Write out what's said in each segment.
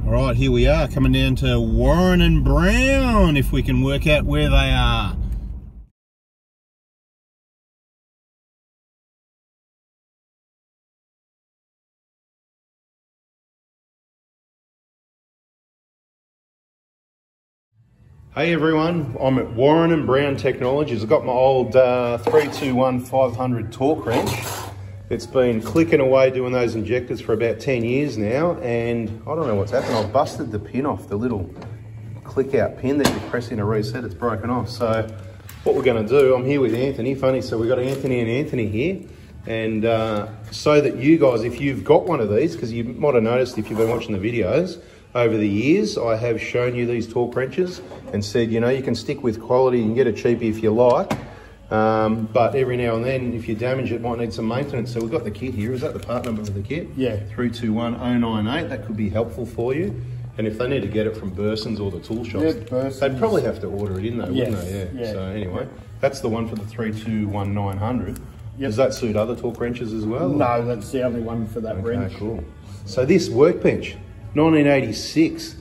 All right, here we are coming down to Warren and Brown, if we can work out where they are. Hey everyone, I'm at Warren and Brown Technologies. I've got my old 321 500 torque wrench. It's been clicking away doing those injectors for about 10 years now, and I don't know what's happened. I've busted the pin off, the little click out pin that you press in a reset, it's broken off. So what we're gonna do, I'm here with Anthony, funny, so we've got Anthony and Anthony here. And so that you guys, if you've got one of these, because you might have noticed if you've been watching the videos, over the years, I have shown you these torque wrenches and said, you know, you can stick with quality, you can get it cheapy if you like. But every now and then, if you damage it, might need some maintenance. So we've got the kit here. Is that the part number of the kit? Yeah. 321098. That could be helpful for you. And if they need to get it from Burson's or the tool shops, they'd probably have to order it in though, wouldn't they? Yeah. So anyway, that's the one for the 321900. Does that suit other torque wrenches as well? No, that's the only one for that wrench. Cool. So this workbench, 1986.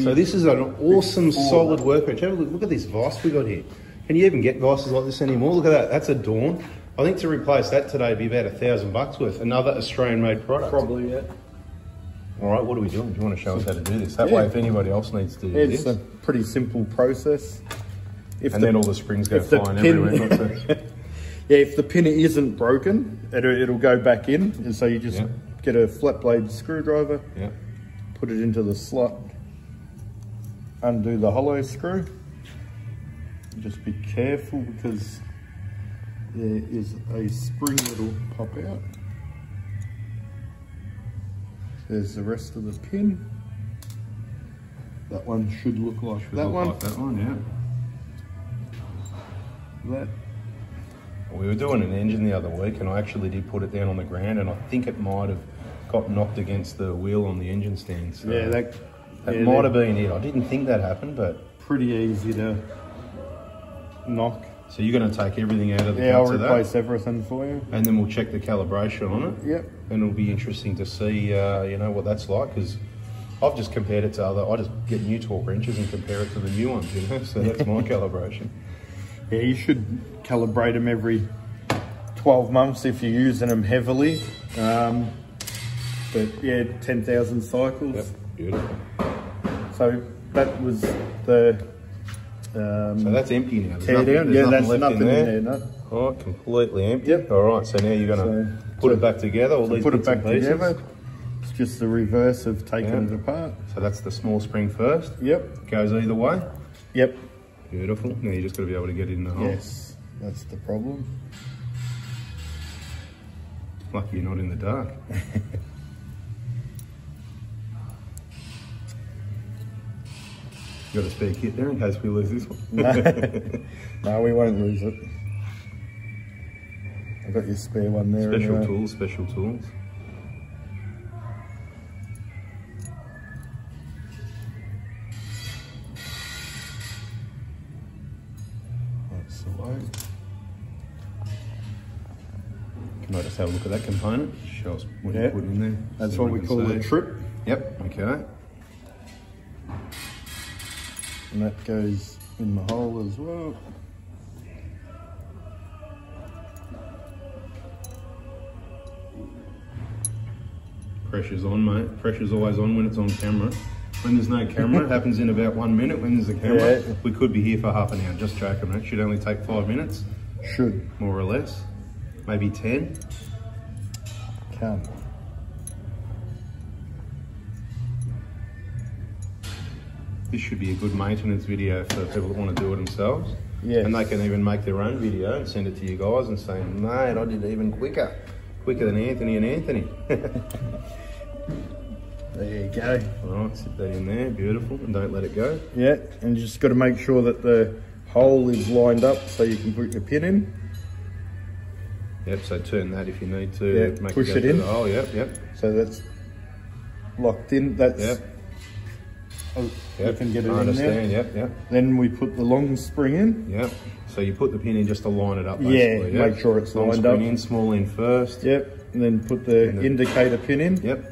So this is an awesome, solid workbench. Have a look at this vise we got here. Can you even get vices like this anymore? Look at that, that's a Dawn. I think to replace that today would be about $1,000 worth. Another Australian-made product. Probably, yeah. All right, what are we doing? Do you want to show us how to do this? That way, if anybody else needs to do this. It's a pretty simple process. Then all the springs go flying everywhere. Yeah, if the pin isn't broken, it'll go back in. And so you just get a flat blade screwdriver, put it into the slot, undo the hollow screw. Just be careful because there is a spring that'll pop out. There's the rest of the pin. That one should look like that one. Like that one, yeah. That. We were doing an engine the other week and I actually did put it down on the ground and I think it might have got knocked against the wheel on the engine stand. So yeah, that might have been it. I didn't think that happened, but pretty easy to knock. So you're going to take everything out of the I'll replace everything for you. And then we'll check the calibration on it. Yep. And it'll be interesting to see, you know, what that's like, because I've just compared it to I just get new torque wrenches and compare it to the new ones, you know, so that's my calibration. Yeah, you should calibrate them every 12 months if you're using them heavily. But yeah, 10,000 cycles. Yep, beautiful. So that was the... so that's empty now. There's nothing in there. No. Oh, completely empty. Yep. All right, so now you're going to put it back together. All these put it bits back and pieces. together. It's just the reverse of taking it apart. So that's the small spring first. Yep. Goes either way. Yep. Beautiful. Now you just got to be able to get it in the hole. Yes, that's the problem. Lucky you're not in the dark. Got a spare kit there in case we lose this one? No, we won't lose it. I've got your spare one there. Special tools, special tools. That's the way. Can I just have a look at that component? Show us what you put in there. That's what we call the trip. Yep, okay. And that goes in the hole as well. Pressure's on, mate. Pressure's always on when it's on camera. When there's no camera, it happens in about 1 minute. When there's a camera, we could be here for half an hour. Just joking, mate. Should only take 5 minutes. Should. More or less. Maybe 10. Can. This should be a good maintenance video for people that want to do it themselves. Yes. And they can even make their own video and send it to you guys and say, mate, I did it even quicker. Quicker than Anthony and Anthony. There you go. All right, sit that in there, beautiful, and don't let it go. Yeah, and you just got to make sure that the hole is lined up so you can put your pin in. Yep, so turn that if you need to. Yeah, make push it in. Oh, yep, yep. So that's locked in. That's you can get it in there. Yep. Then we put the long spring in. Yep. So you put the pin in just to line it up, basically. Yeah, make sure it's long lined up. Spring in, small in first. Yep. And then put the indicator pin in. Yep.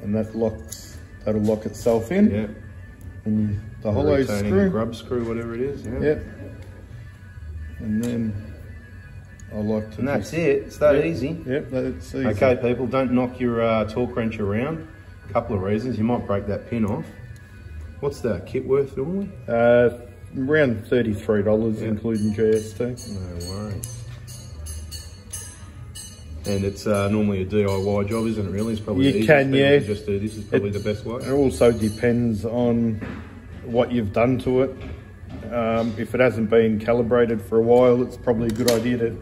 And that locks That'll lock itself in. Yeah. And the hollow screw. Grub screw, whatever it is. Yeah. Yep. And then I like to. And that's it. It's that easy. Yep, that's easy. Okay, people, don't knock your torque wrench around. A couple of reasons. You might break that pin off. What's the kit worth normally? Around $33, including GST. No worries. And it's normally a DIY job, isn't it? Really, it's probably you can, yeah. Just do this is probably the best way. It also depends on what you've done to it. If it hasn't been calibrated for a while, it's probably a good idea to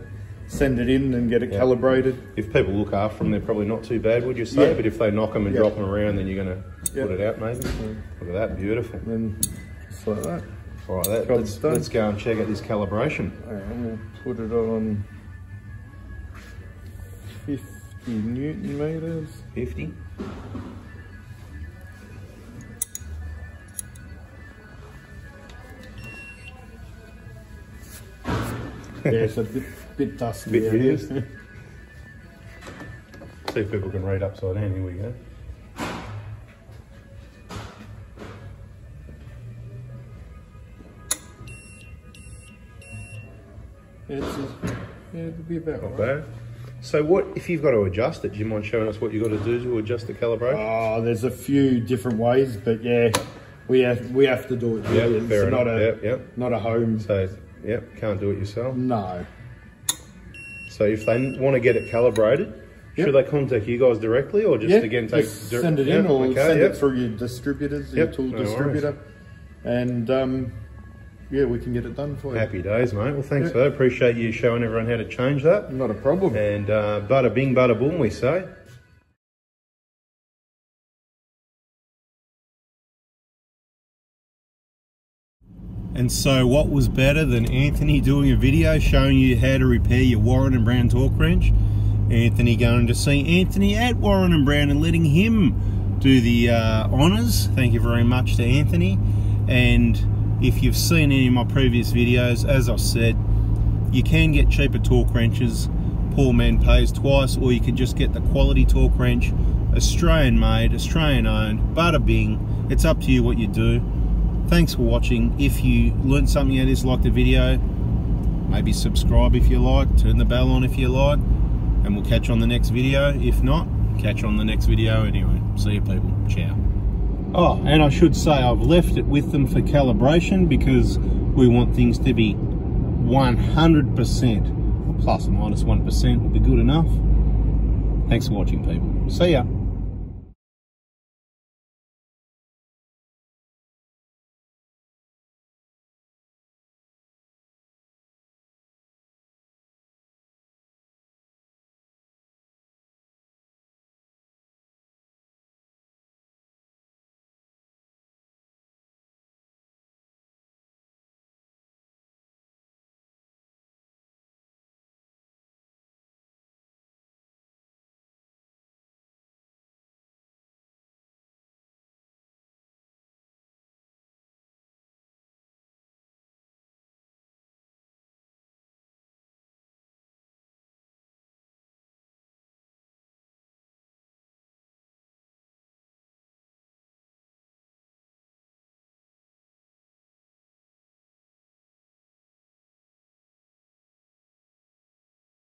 send it in and get it calibrated. If people look after them, they're probably not too bad, would you say? But if they knock them and drop them around, then you're going to put it out, maybe. Look at that, beautiful. And then just like that. All right, let's go and check out this calibration. And we'll put it on 50 Newton meters. 50. Yeah, it's a bit dusty. Bit fierce. See if people can read upside down. Here we go. It'll be about not bad. So what, if you've got to adjust it, do you mind showing us what you've got to do to adjust the calibration? Oh, there's a few different ways, but yeah, we have to do it. Yeah, it's fair enough. Not a home. So, can't do it yourself? No. So if they want to get it calibrated, should they contact you guys directly, or just again take... Just send it in, or send it through your distributors, your tool distributor. Worries. And yeah, we can get it done for you. Happy days, mate. Well, thanks for that. Appreciate you showing everyone how to change that. Not a problem. And bada bing, bada boom, we say. And so what was better than Anthony doing a video showing you how to repair your Warren & Brown torque wrench? Anthony going to see Anthony at Warren & Brown and letting him do the honours. Thank you very much to Anthony. And if you've seen any of my previous videos, as I said, you can get cheaper torque wrenches. Poor man pays twice, or you can just get the quality torque wrench, Australian made, Australian owned, bada bing. It's up to you what you do. Thanks for watching. If you learned something out of this, like the video, maybe subscribe if you like, turn the bell on if you like, and we'll catch you on the next video. If not, catch you on the next video anyway. See you people. Ciao. Oh, and I should say I've left it with them for calibration because we want things to be 100%, or plus or minus 1% will be good enough. Thanks for watching, people. See ya.